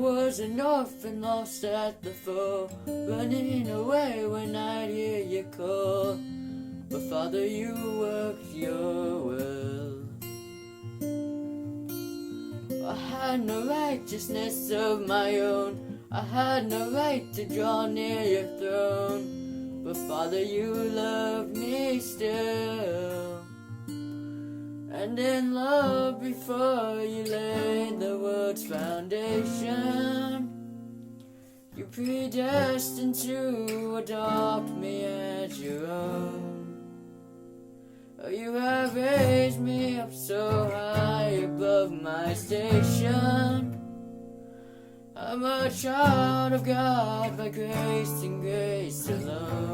was an orphan lost at the fall, running away when I'd hear you call. But Father, you worked your will. I had no righteousness of my own, I had no right to draw near your throne. But Father, you loved me still. And in love before you laid the world's foundation, you predestined to adopt me as your own. Oh, you have raised me up so high above my station. I'm a child of God by grace and grace alone.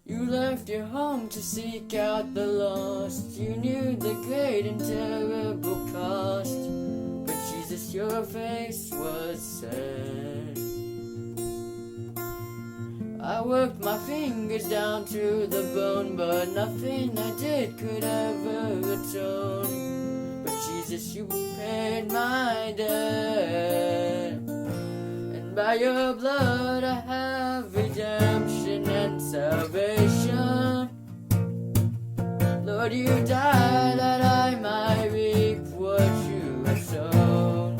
You left your home to seek out the lost. You knew the great and terrible cost. But Jesus, your face was sad. I worked my fingers down to the bone, but nothing I did could ever atone. But Jesus, you paid my debt, and by your blood I have redemption and salvation. Lord, you died that I might reap what you have sown,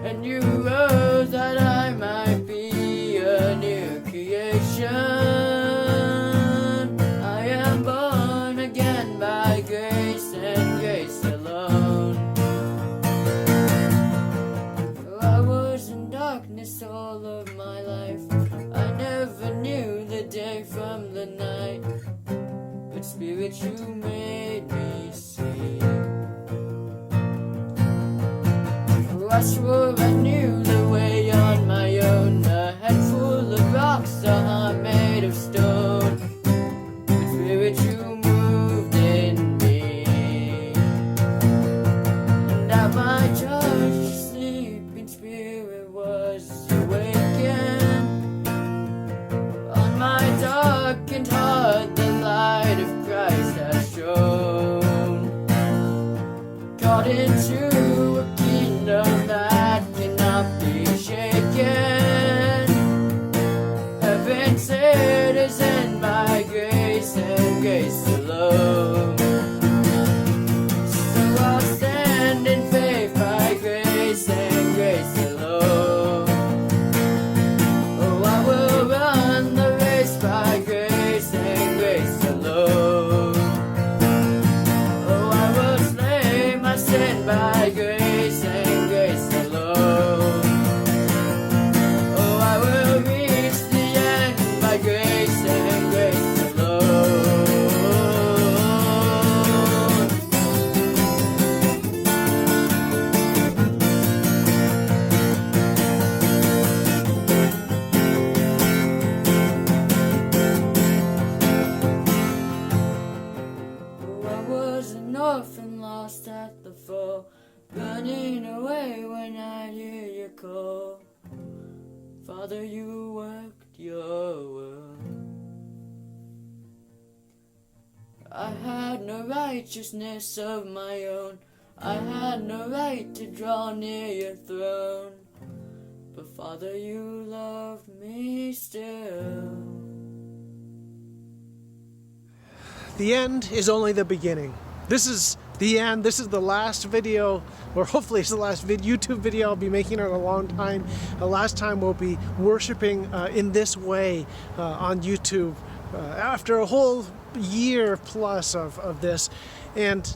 and you rose that I might be a new creation. I am born again by grace and grace alone. I was in darkness all of my life, I never knew the day from the night. But Spirit, you made me see. I swore I knew the way on my own, a head full of rocks, a heart made of stone. But Spirit, you moved in me, and at my church, sleeping Spirit was awakened. On my darkened heart, the light of Christ has shone. Caught into a kingdom that cannot be shaken. Heaven citizen by grace and grace alone. So I'll stand in faith by grace and grace alone. Oh, I will run the race by grace and grace alone. Oh, I will slay my sin by grace and grace alone. Oh, I will reach the end by grace and grace alone. Oh, I was an orphan lost at the fall, running away when I hear you call. Father, you worked your will. I had no righteousness of my own, I had no right to draw near your throne. But Father, you loved me still. The end is only the beginning. This is the end. This is the last video, or hopefully it's the last YouTube video I'll be making in a long time. The last time we'll be worshiping in this way on YouTube after a whole year plus of this. And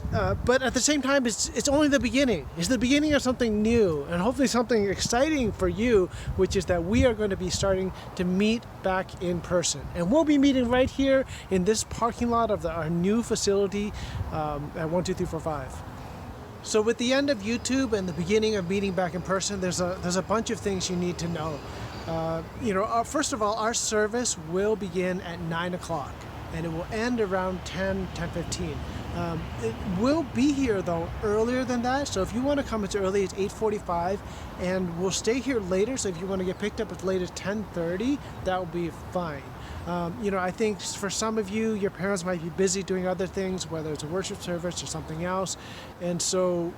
but at the same time, it's only the beginning. It's the beginning of something new, and hopefully something exciting for you, which is that we are going to be starting to meet back in person. And we'll be meeting right here in this parking lot of our new facility at 12345. So with the end of YouTube and the beginning of meeting back in person, there's a bunch of things you need to know. First of all, our service will begin at 9 o'clock. And it will end around 10:15. It will be here though earlier than that, so if you want to come as early as 8:45, and we'll stay here later, so if you want to get picked up as late as 10:30, that will be fine. I think for some of you, your parents might be busy doing other things, whether it's a worship service or something else. And so,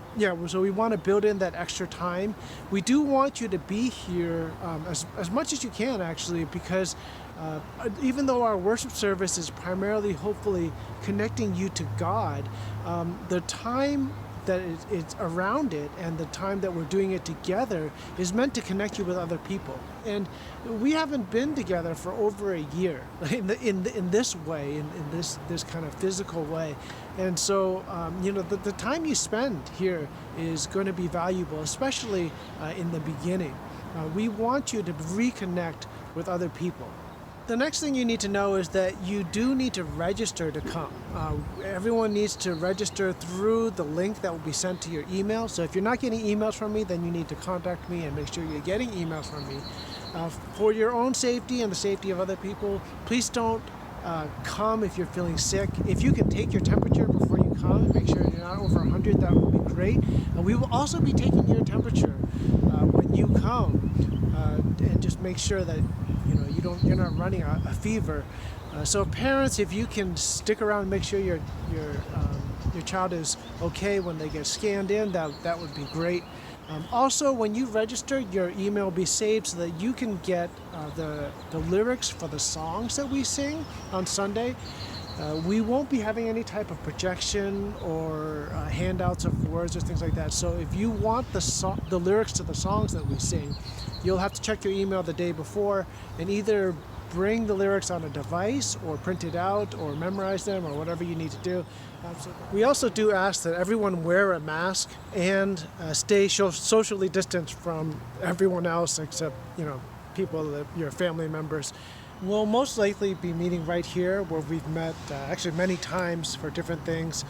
so we want to build in that extra time. We do want you to be here as much as you can, actually, because even though our worship service is primarily, hopefully, connecting you to God, the time that it's around it and the time that we're doing it together is meant to connect you with other people. And we haven't been together for over a year in this way, in this kind of physical way. And so, the time you spend here is going to be valuable, especially in the beginning. We want you to reconnect with other people. The next thing you need to know is that you do need to register to come. Everyone needs to register through the link that will be sent to your email. So if you're not getting emails from me, then you need to contact me and make sure you're getting emails from me. For your own safety and the safety of other people, please don't come if you're feeling sick. If you can take your temperature before you come and make sure you're not over 100, that would be great. We will also be taking your temperature when you come, and just make sure that you're not running a fever. So parents, if you can stick around and make sure your child is okay when they get scanned in, that would be great. Also, when you register, your email will be saved so that you can get the lyrics for the songs that we sing on Sunday. We won't be having any type of projection or handouts of words or things like that. So if you want the lyrics to the songs that we sing, you'll have to check your email the day before and either bring the lyrics on a device or print it out or memorize them or whatever you need to do. We also do ask that everyone wear a mask and stay socially distanced from everyone else except, people, your family members. We'll most likely be meeting right here where we've met actually many times for different things.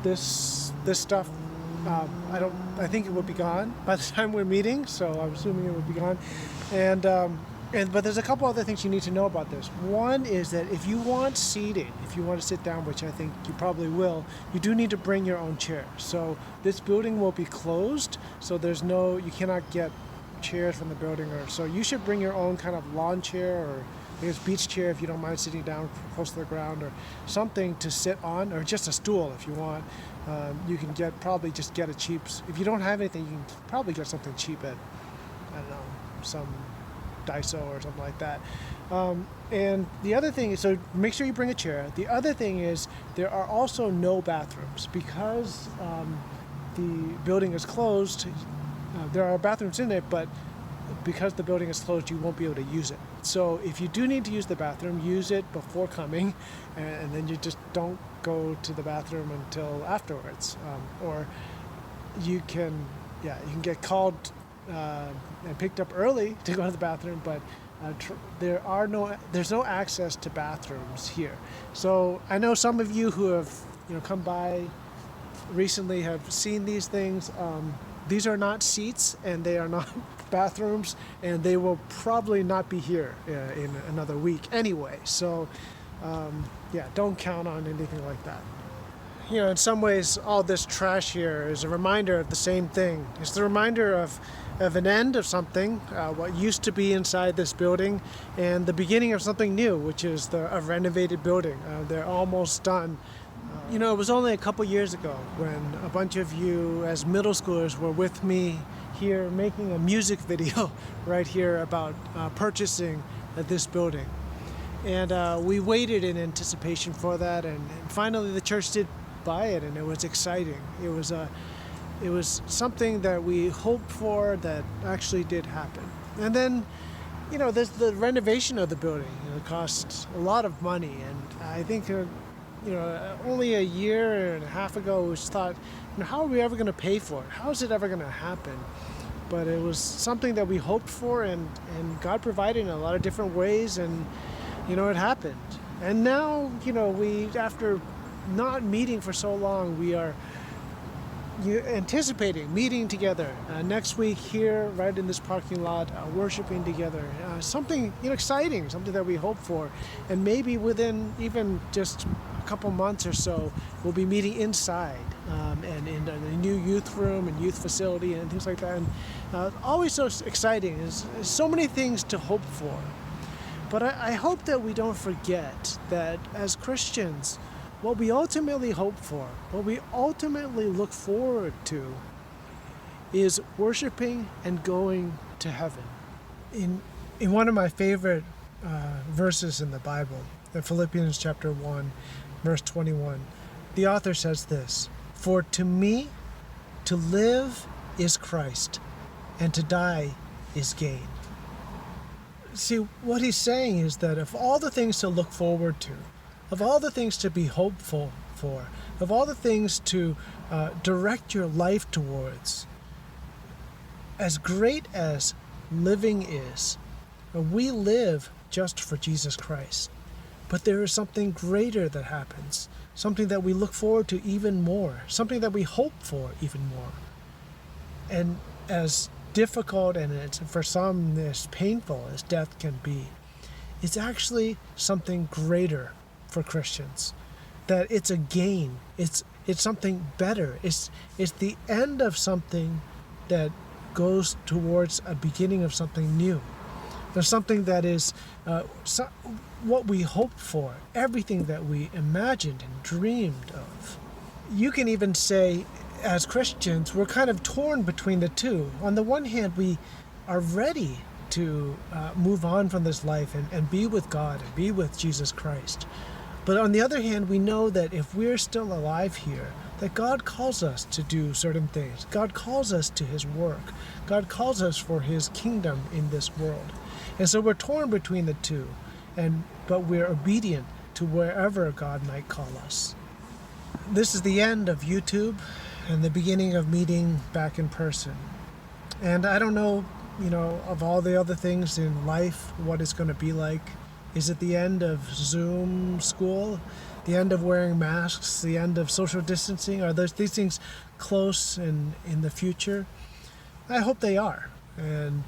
This stuff, I think it will be gone by the time we're meeting, so I'm assuming it will be gone. But there's a couple other things you need to know about this. One is that if you want seating, if you want to sit down, which I think you probably will, you do need to bring your own chair. So this building will be closed, so you cannot get chairs from the building, so you should bring your own kind of lawn chair or I guess beach chair if you don't mind sitting down close to the ground, or something to sit on, or just a stool if you want. You can probably just get a cheap. If you don't have anything, you can probably get something cheap at, I don't know, some Daiso or something like that. And the other thing is, so make sure you bring a chair. The other thing is there are also no bathrooms because the building is closed. There are bathrooms in it, but because the building is closed, you won't be able to use it. So if you do need to use the bathroom, use it before coming, and then you just don't go to the bathroom until afterwards. Or you can get called and picked up early to go to the bathroom, but there's no access to bathrooms here. So I know some of you who have come by recently have seen these things. These are not seats and they are not bathrooms, and they will probably not be here in another week anyway. So don't count on anything like that. In some ways, all this trash here is a reminder of the same thing. It's the reminder of an end of something, what used to be inside this building, and the beginning of something new, which is a renovated building. They're almost done. It was only a couple years ago when a bunch of you as middle schoolers were with me here making a music video right here about purchasing this building. And we waited in anticipation for that, and finally the church did buy it, and it was exciting. It was something that we hoped for that actually did happen. And then, there's the renovation of the building. It costs a lot of money, and I think only a year and a half ago we thought, how are we ever going to pay for it? How is it ever going to happen? But it was something that we hoped for, and God provided in a lot of different ways, and it happened. And now, we, after not meeting for so long, we are anticipating meeting together next week here, right in this parking lot, worshiping together. Something exciting, something that we hope for, and maybe within even just a couple months or so, we'll be meeting inside and in a new youth room and youth facility and things like that. And always so exciting. There's so many things to hope for. But I hope that we don't forget that as Christians, what we ultimately hope for, what we ultimately look forward to, is worshiping and going to heaven. In one of my favorite verses in the Bible, in Philippians chapter 1, verse 21, the author says this: "For to me, to live is Christ, and to die is gain." See, what he's saying is that of all the things to look forward to, of all the things to be hopeful for, of all the things to direct your life towards, as great as living is, we live just for Jesus Christ. But there is something greater that happens, something that we look forward to even more, something that we hope for even more. And as difficult and for some as painful as death can be, it's actually something greater for Christians. That it's a gain. It's something better. It's the end of something that goes towards a beginning of something new. There's something that is what we hoped for, everything that we imagined and dreamed of. You can even say, as Christians, we're kind of torn between the two. On the one hand, we are ready to move on from this life and be with God and be with Jesus Christ. But on the other hand, we know that if we're still alive here, that God calls us to do certain things. God calls us to his work. God calls us for his kingdom in this world. And so we're torn between the two, but we're obedient to wherever God might call us. This is the end of YouTube and the beginning of meeting back in person. And I don't know, of all the other things in life, what it's going to be like. Is it the end of Zoom school? The end of wearing masks? The end of social distancing? Are these things close in the future? I hope they are. And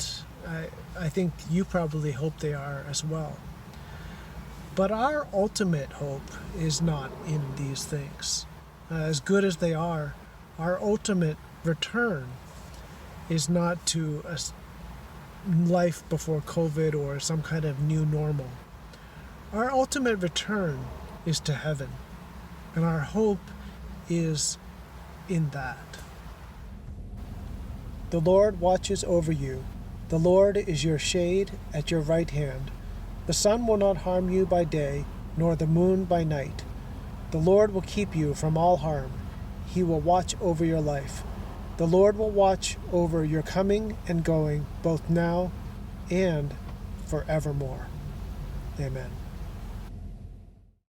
I think you probably hope they are as well. But our ultimate hope is not in these things. As good as they are, our ultimate return is not to a life before COVID or some kind of new normal. Our ultimate return is to heaven, and our hope is in that. The Lord watches over you. The Lord is your shade at your right hand. The sun will not harm you by day, nor the moon by night. The Lord will keep you from all harm. He will watch over your life. The Lord will watch over your coming and going, both now and forevermore. Amen.